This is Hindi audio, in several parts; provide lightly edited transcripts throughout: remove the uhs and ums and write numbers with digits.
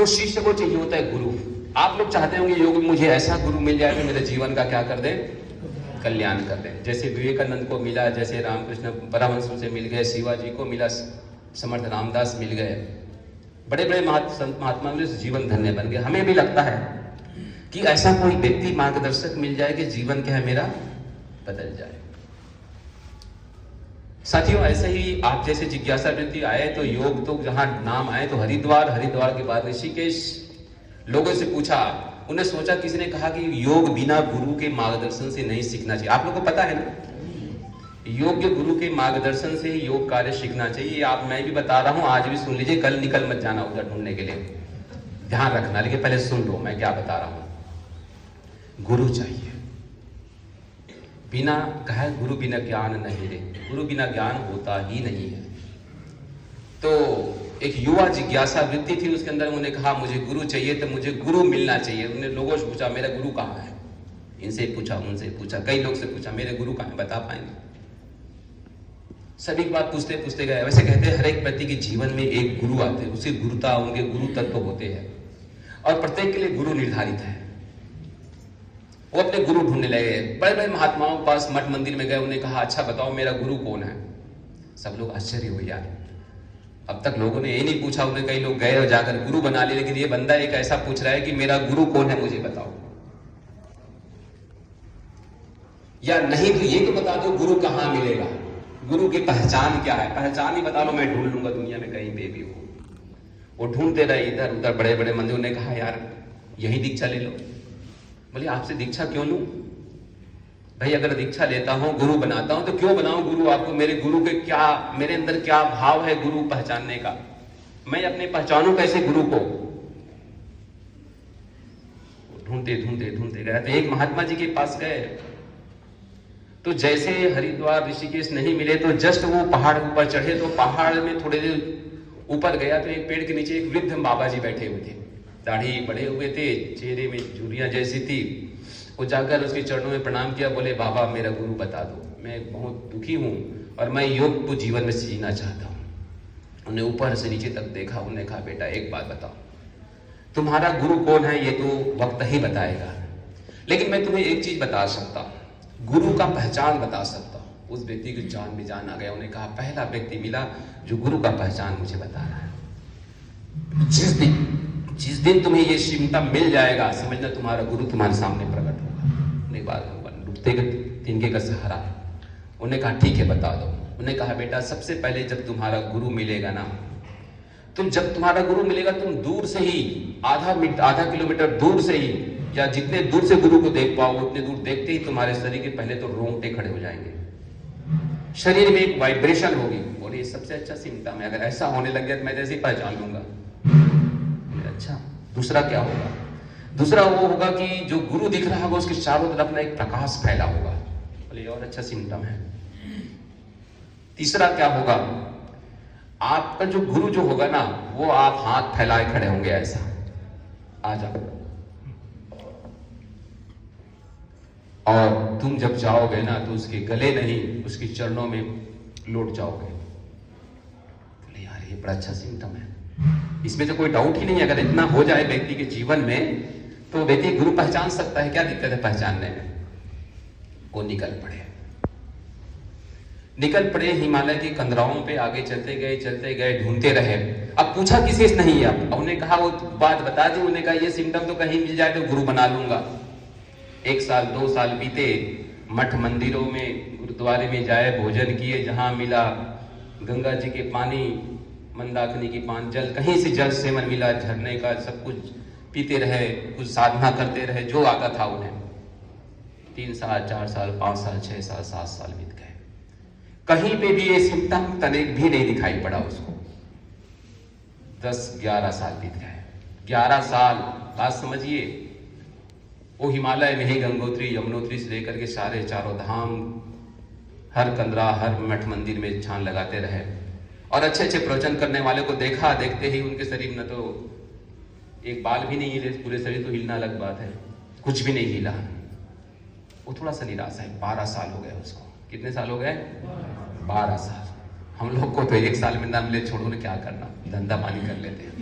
तो शिष्य को चाहिए होता है गुरु। आप लोग चाहते होंगे योग मुझे ऐसा गुरु मिल जाए कि मेरे जीवन का क्या कर दे, कल्याण कर दे। जैसे विवेकानंद को मिला, जैसे रामकृष्ण परमहंस से मिल गए, शिवाजी को मिला, समर्थ रामदास मिल गए, बड़े बड़े संत महात्मा मिले, जीवन धन्य बन गए। हमें भी लगता है कि ऐसा कोई व्यक्ति मार्गदर्शक मिल जाए कि जीवन क्या है मेरा बदल जाए। साथियों, ऐसे ही आप जैसे जिज्ञासा वृत्ति आए तो योग तो जहां नाम आए तो हरिद्वार, हरिद्वार के बाद ऋषिकेश। लोगों से पूछा, उन्हें सोचा, किसी ने कहा कि योग बिना गुरु के मार्गदर्शन से नहीं सीखना चाहिए। आप लोगों को पता है ना, योग्य गुरु के मार्गदर्शन से ही योग कार्य सीखना चाहिए। आप, मैं भी बता रहा हूं, आज भी सुन लीजिए, कल निकल मत जाना उधर ढूंढने के लिए, ध्यान रखना। लेकिन पहले सुन लो मैं क्या बता रहा हूं। गुरु चाहिए, बिना कहा गुरु बिना ज्ञान नहीं रे, गुरु बिना ज्ञान होता ही नहीं है। तो एक युवा जिज्ञासा वृत्ति थी उसके अंदर, उन्होंने कहा मुझे गुरु चाहिए, तो मुझे गुरु मिलना चाहिए। उन्होंने लोगों से पूछा मेरा गुरु कहाँ है, इनसे पूछा, उनसे पूछा, कई लोग से पूछा, मेरे गुरु कहाँ है, बता पाएंगे? सभी की बात पूछते पूछते गए। वैसे कहते हैं हर एक व्यक्ति के जीवन में एक गुरु आते हैं, उसे गुरुता, उनके गुरु तत्व होते हैं, और प्रत्येक के लिए गुरु निर्धारित है। वो अपने गुरु ढूंढने लगे, बड़े बड़े महात्माओं के पास मठ मंदिर में गए, उन्हें कहा अच्छा बताओ मेरा गुरु कौन है। सब लोग आश्चर्य हुए, यार अब तक लोगों ने ये नहीं पूछा। उन्हें कई लोग गए और जाकर गुरु बना लिए, लेकिन ये बंदा एक ऐसा पूछ रहा है कि मेरा गुरु कौन है मुझे बताओ, या नहीं तो ये तो बता दो गुरु कहाँ मिलेगा, गुरु की पहचान क्या है, पहचान ही बता लो, मैं ढूंढ लूंगा दुनिया में कहीं पे भी हो। वो ढूंढते रहे इधर उधर, बड़े बड़े मंदिरों ने कहा यार यही दीक्षा ले लो। बोले आपसे दीक्षा क्यों लूं भाई, अगर दीक्षा लेता हूं, गुरु बनाता हूं, तो क्यों बनाऊं गुरु आपको? मेरे गुरु के क्या, मेरे अंदर क्या भाव है गुरु पहचानने का, मैं अपने पहचानूं कैसे गुरु को? ढूंढते ढूंढते ढूंढते गए। तो एक महात्मा जी के पास गए, तो जैसे हरिद्वार ऋषिकेश नहीं मिले, तो जस्ट वो पहाड़ ऊपर चढ़े, तो पहाड़ में थोड़े देर ऊपर गया तो एक पेड़ के नीचे एक वृद्ध बाबा जी बैठे हुए थे, दाढ़ी बड़े हुए थे, चेहरे में झुर्रियां जैसी थी। वो जाकर उसके चरणों में प्रणाम किया, बोले बाबा मेरा गुरु बता दो, मैं बहुत दुखी हूं और मैं योग को जीवन में जीना चाहता हूं। उन्हें ऊपर से नीचे तक देखा, उन्हें कहा बेटा एक बात बताओ, तुम्हारा गुरु कौन है ये तो वक्त ही बताएगा, लेकिन मैं तुम्हें एक चीज बता सकता हूं, गुरु का पहचान बता सकता हूं। उस व्यक्ति की जान में जान आ गया। उन्हें कहा पहला व्यक्ति मिला जो गुरु का पहचान मुझे बता रहा है। जिस दिन तुम्हें ये क्षमता मिल जाएगा, समझना तुम्हारा गुरु तुम्हारे सामने प्रकट होगा। एक बार डूबते तिनके का सहारा। उन्हें कहा ठीक है बता दो। उन्हें कहा बेटा सबसे पहले जब तुम्हारा गुरु मिलेगा ना, तुम जब तुम्हारा गुरु मिलेगा, तुम दूर से ही आधा किलोमीटर दूर से ही, या जितने दूर से गुरु को देख पाओ उतने दूर देखते ही तुम्हारे शरीर के पहले तो रोंगटे खड़े हो जाएंगे, शरीर में एक वाइब्रेशन होगी। और ये सबसे अच्छा सिम्टम है, अगर ऐसा होने लग गया तो मैं जैसे ही पहचान लूंगा। अच्छा दूसरा क्या होगा? दूसरा वो होगा कि जो गुरु दिख रहा होगा उसके चारों तरफ ना एक प्रकाश फैला होगा। बोले और अच्छा सिम्टम है। तीसरा क्या होगा? आपका जो गुरु जो होगा ना, वो आप हाथ फैलाए खड़े होंगे ऐसा, आ जाओ। और तुम जब जाओगे ना तो उसके गले नहीं, उसके चरणों में लौट जाओगे। बोले यार ये बड़ा अच्छा सिम्टम है, इसमें तो कोई डाउट ही नहीं है। अगर इतना हो जाए व्यक्ति के जीवन में तो व्यक्ति गुरु पहचान सकता है। क्या दिक्कत है पहचानने में? वो निकल पड़े हिमालय की कंदराओं पे, आगे चलते गए ढूंढते रहे। अब पूछा किसी से नहीं है। अब उन्हें कहा वो बात बता दी। उन्हें कहा ये सिम्टम तो कहीं मिल जाए तो गुरु बना लूंगा। 1 साल 2 साल बीते, मठ मंदिरों में गुरुद्वारे में जाए, भोजन किए, जहां मिला गंगा जी के पानी, मंदाकिनी की पान जल, कहीं से जल सेवन मिला, झरने का, सब कुछ पीते रहे, कुछ साधना करते रहे जो आता था उन्हें। 3 साल 4 साल 5 साल 6 साल 7 साल बीत गए, कहीं पे भी ये सिम्टम तनिक भी नहीं दिखाई पड़ा उसको। 10-11 साल बीत गए। 11 साल बात समझिए। वो हिमालय में ही गंगोत्री यमुनोत्री से लेकर के सारे चारों धाम, हर कंदरा हर मठ मंदिर में छान लगाते रहे और अच्छे अच्छे प्रवचन करने वाले को देखा। देखते ही उनके शरीर में तो एक बाल भी नहीं हिले, पूरे शरीर तो हिलना अलग बात है, कुछ भी नहीं हिला। वो थोड़ा सा निराश है। 12 साल हो गए उसको। कितने साल हो गए? 12 साल। हम लोग को तो 1 साल में ना मिले, छोड़ो ने क्या करना, धंधा पानी कर लेते हैं।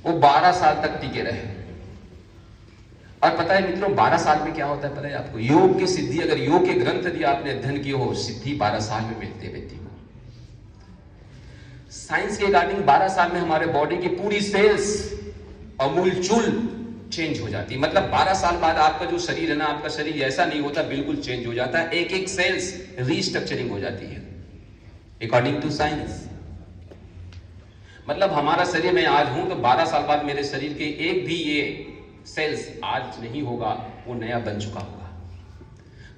वो 12 साल तक टिके रहे। और पता है मित्रों, 12 साल में क्या होता है पता है आपको? योग की सिद्धि, अगर योग के ग्रंथ यदि आपने अध्ययन किए हो, सिद्धि 12 साल में मिलती है व्यक्ति को। साइंस के अकॉर्डिंग 12 साल में हमारे बॉडी की पूरी सेल्स अमूलचूल चेंज हो जाती है। मतलब 12 साल बाद आपका जो शरीर है ना, आपका शरीर ऐसा नहीं होता, बिल्कुल चेंज हो जाता है। एक एक सेल्स रीस्ट्रक्चरिंग हो जाती है अकॉर्डिंग टू साइंस। मतलब हमारा शरीर, मैं आज हूं तो 12 साल बाद मेरे शरीर के एक भी ये सेल्स आज नहीं होगा, वो नया बन चुका होगा।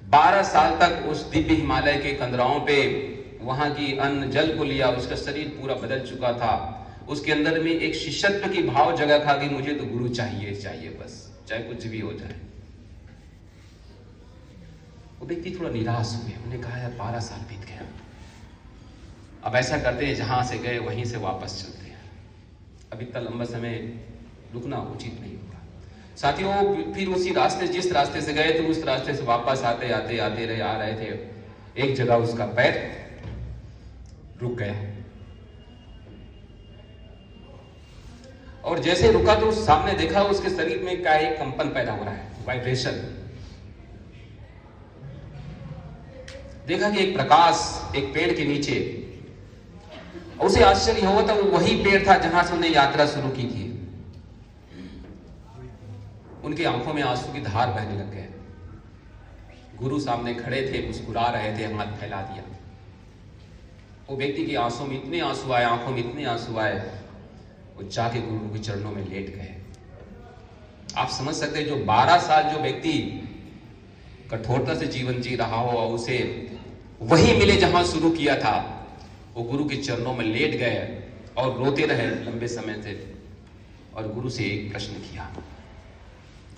12 साल तक उस दिव्य हिमालय के कंदराओं पे वहां की अन्न जल को लिया, उसका शरीर पूरा बदल चुका था। उसके अंदर में एक शिष्यत्व की भाव जगह था कि मुझे तो गुरु चाहिए चाहिए, बस चाहे कुछ भी हो जाए। वो व्यक्ति थोड़ा निराश हुए, उन्हें कहा यार 12 साल बीत गया, अब ऐसा करते हैं जहां से गए वहीं से वापस चलते हैं, अब इतना लंबा समय रुकना उचित नहीं होगा। साथियों, फिर उसी रास्ते, जिस रास्ते से गए थे उस रास्ते से वापस आते आते आते रहे, आ रहे थे। एक जगह उसका पैर रुक गया, और जैसे रुका तो सामने देखा उसके शरीर में क्या एक कंपन पैदा हो रहा है, वाइब्रेशन। देखा कि एक प्रकाश एक पेड़ के नीचे, उसे आश्चर्य हुआ था, वो वही पेड़ था जहां से उन्हें यात्रा शुरू की थी। उनकी आंखों में आंसू की धार बहने लग गए। गुरु सामने खड़े थे, मुस्कुरा रहे थे, हाथ फैला दिया। वो व्यक्ति की आंसू में इतने आंसू आए, आंखों में इतने आंसू आए, वो जाके गुरु के चरणों में लेट गए। आप समझ सकते हैं, जो 12 साल जो व्यक्ति कठोरता से जीवन जी रहा हो और उसे वही मिले जहां शुरू किया था, वो गुरु के चरणों में लेट गए और रोते रहे लंबे समय से। और गुरु से एक प्रश्न किया,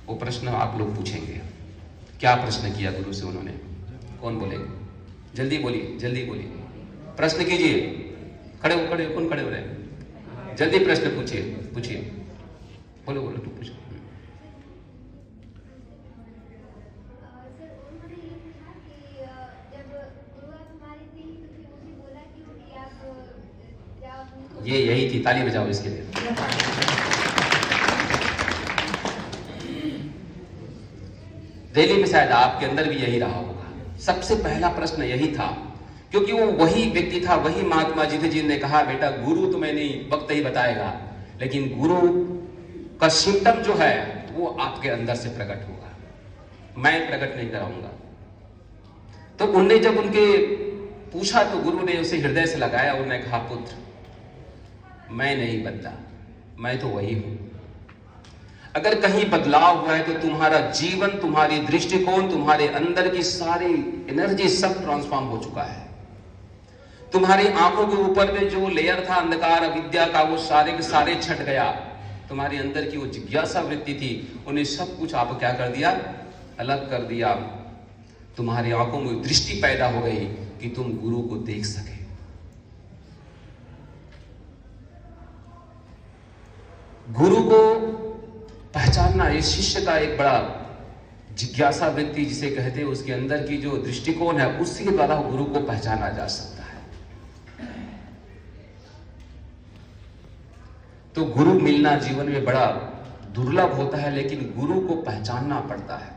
वो प्रश्न आप लोग पूछेंगे। क्या प्रश्न किया गुरु से उन्होंने? कौन बोलेगा? जल्दी बोलिए, जल्दी बोलिए, प्रश्न कीजिए। खड़े हो, खड़े हो, कौन खड़े हो रहे हैं? जल्दी प्रश्न पूछिए, पूछिए, बोलो बोलो, तू पूछो। ये यही थी, ताली बजाओ इसके लिए। दिल्ली में शायद आपके अंदर भी यही रहा होगा। सबसे पहला प्रश्न यही था, क्योंकि वो वही व्यक्ति था, वही महात्मा जी थे जिन्होंने कहा बेटा गुरु तुम्हें नहीं, वक्त ही बताएगा, लेकिन गुरु का सिम्टम जो है वो आपके अंदर से प्रकट होगा, मैं प्रकट नहीं कराऊंगा। तो उनने जब उनके पूछा तो गुरु ने उसे हृदय से लगाया, उन्होंने कहा पुत्र मैं नहीं बदला, मैं तो वही हूं। अगर कहीं बदलाव हुआ है तो तुम्हारा जीवन, तुम्हारी दृष्टिकोण, तुम्हारे अंदर की सारी एनर्जी सब ट्रांसफॉर्म हो चुका है। तुम्हारी आंखों के ऊपर में जो लेयर था अंधकार अविद्या का, वो सारे के सारे छट गया। तुम्हारे अंदर की वो जिज्ञासा वृत्ति थी, उन्हें सब कुछ आप क्या कर दिया? अलग कर दिया। तुम्हारी आंखों में दृष्टि पैदा हो गई कि तुम गुरु को देख सके। गुरु को पहचानना ये शिष्य का एक बड़ा जिज्ञासा वृत्ति जिसे कहते हैं, उसके अंदर की जो दृष्टिकोण है उसके द्वारा गुरु को पहचाना जा सकता है। तो गुरु मिलना जीवन में बड़ा दुर्लभ होता है, लेकिन गुरु को पहचानना पड़ता है।